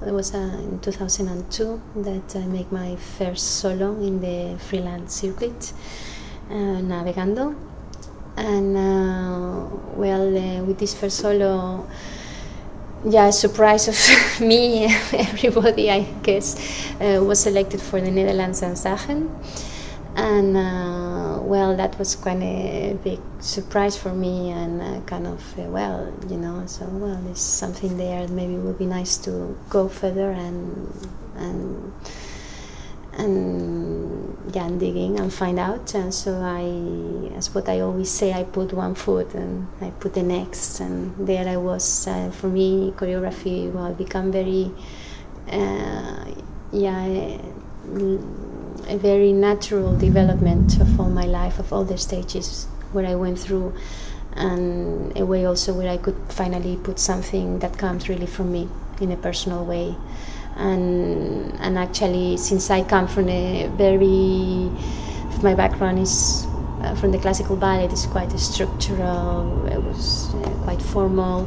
It was in 2002 that I make my first solo in the freelance circuit, Navegando. And with this first solo, a surprise of me, everybody, I guess, was selected for the Netherlands Dansclick. And that was kind of a big surprise for me, and there's something there. Maybe it would be nice to go further and digging and find out. And so as what I always say, I put one foot and I put the next, and there I was. For me, choreography become very a very natural development of all my life, of all the stages where I went through, and a way also where I could finally put something that comes really from me in a personal way. And actually, since I come from my background is from the classical ballet, it's quite structural, it was quite formal.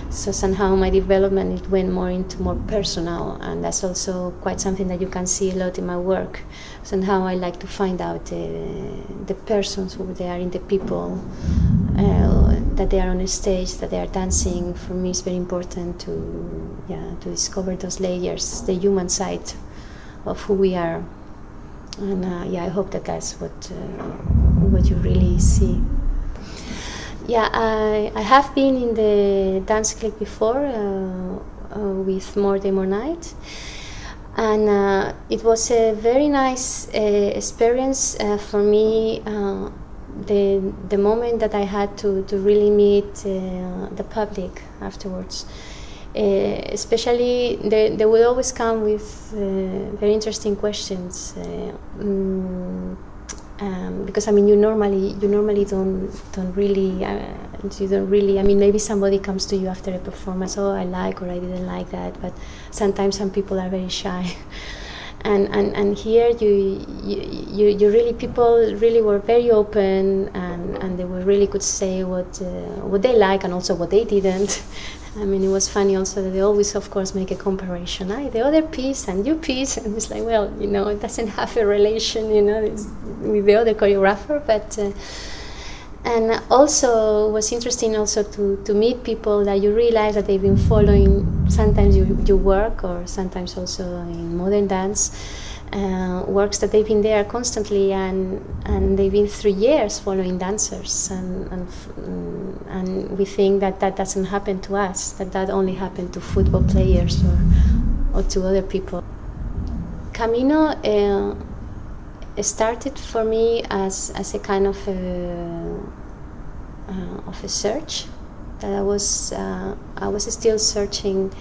So somehow my development, it went more personal, and that's also quite something that you can see a lot in my work. Somehow I like to find out the persons who they are, in the people, that they are on a stage, that they are dancing. For me, it's very important to discover those layers, the human side of who we are. And I hope that that's what you really see. I have been in the Dansclick before with More Day More Night, and it was a very nice experience for me. The moment that I had to really meet the public afterwards, especially they will always come with very interesting questions. Because you normally don't really. I mean, maybe somebody comes to you after a performance. Oh, I like or I didn't like that. But sometimes some people are very shy, and here you really, people really were very open, and they were really could say what they like and also what they didn't. I mean, it was funny also that they always, of course, make a comparison. The other piece and your piece, and it's like, well, it doesn't have a relation, with the other choreographer. But and also it was interesting also to meet people that you realize that they've been following sometimes your work, or sometimes also in modern dance works that they've been there constantly, and they've been 3 years following dancers, and we think that doesn't happen to us, that only happened to football players or to other people. Camino started for me as a kind of a search that I was still searching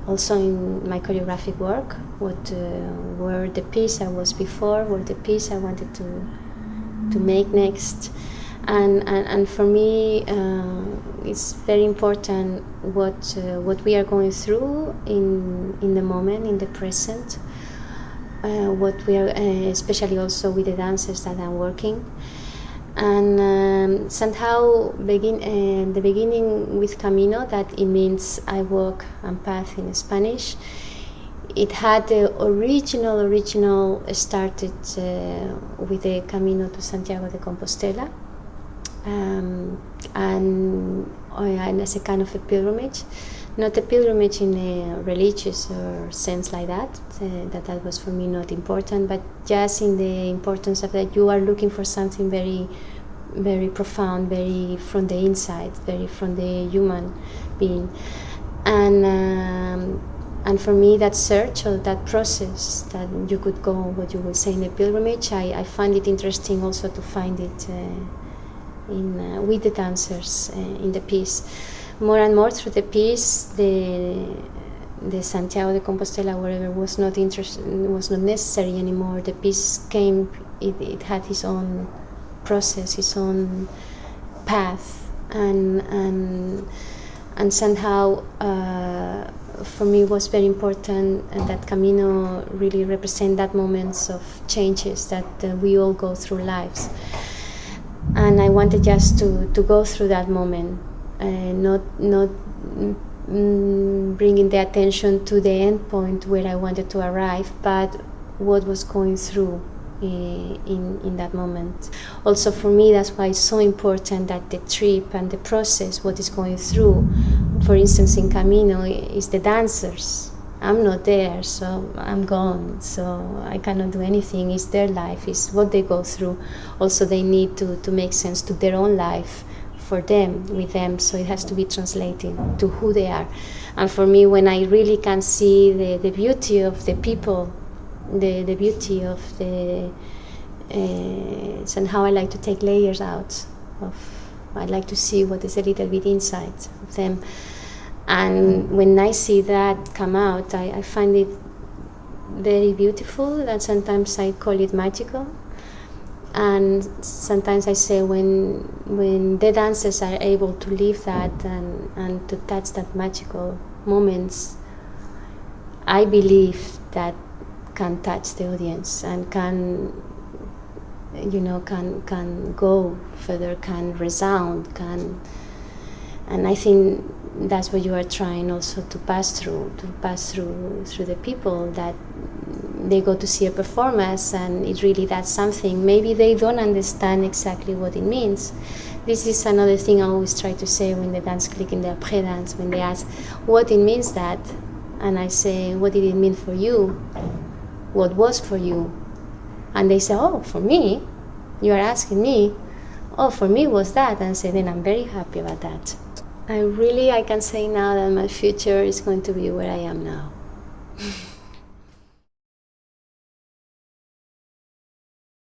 also in my choreographic work, what were the piece I was before, were the piece I wanted to make next, and for me it's very important what we are going through in the moment, in the present, what we are, especially also with the dancers that I'm working. And somehow the beginning with Camino, that it means I walk and path in Spanish. It had the original started with the Camino to Santiago de Compostela, and as a kind of a pilgrimage, not a pilgrimage in a religious or sense like that. That was for me not important, but just in the importance of that you are looking for something very, very profound, very from the inside, very from the human being, and for me that search or that process that you could go, what you would say in a pilgrimage, I find it interesting also to find it with the dancers in the piece. More and more through the piece, the Santiago de Compostela, wherever, was not necessary anymore. The piece came, it had its own process, its own path, and somehow for me it was very important that Camino really represent that moments of changes that we all go through lives, and I wanted just to go through that moment. Not bringing the attention to the end point where I wanted to arrive, but what was going through in that moment. Also for me, that's why it's so important that the trip and the process, what is going through, for instance in Camino, is the dancers. I'm not there, so I'm gone, so I cannot do anything. It's their life, it's what they go through. Also they need to make sense to their own life, for them, with them, so it has to be translating to who they are. And for me, when I really can see the beauty of the people, the beauty of the and how I like to take layers out of, I like to see what is a little bit inside of them. And when I see that come out, I find it very beautiful, and sometimes I call it magical. And sometimes I say when the dancers are able to live that and to touch that magical moments, I believe that can touch the audience and can go further, can resound, and I think that's what you are trying also to pass through the people, that they go to see a performance and it really does something. Maybe they don't understand exactly what it means. This is another thing I always try to say when the Dansclick in the après dance, when they ask what it means that, and I say, what did it mean for you? What was for you? And they say, oh, for me? You are asking me? Oh, for me was that. And I say, then I'm very happy about that. I can say now that my future is going to be where I am now.